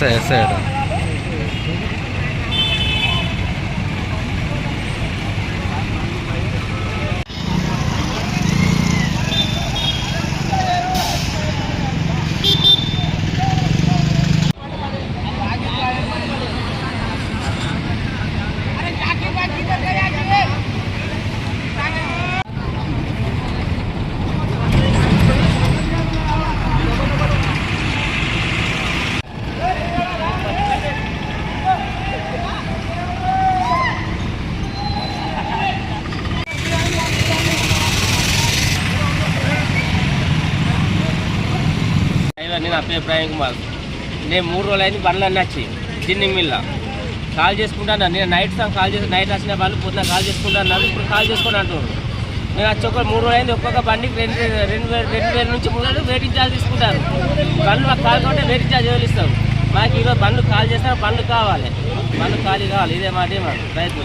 SI నా పేరు ప్రవీణ్ కుమార్. నేను 3 రోజులు అయింది బండ్లు అన్నీ వచ్చి జిన్ని మిల్ల కాల్ చేసుకుంటాను. నేను నైట్ కాల్ చేసి నైట్ వచ్చిన వాళ్ళు పొద్దున కాల్ చేసుకుంటున్నారు. ఇప్పుడు కాల్ చేసుకొని అంటున్నారు. నేను వచ్చి 3 రోజులు అయింది. ఒక్కొక్క బండికి 2,000 నుంచి 3,000 వెయిటింగ్ ఛార్జ్ తీసుకుంటారు. బండ్లు మాకు కాల్ కాబట్టి వెయిటింగ్ ఛార్జ్ ఇస్తారు. మాకు ఈరోజు బండ్లు కాల్ చేస్తారు. బండ్లు కావాలి, బండ్లు ఖాళీ కావాలి. ఇదే మాట మాకు రైతు.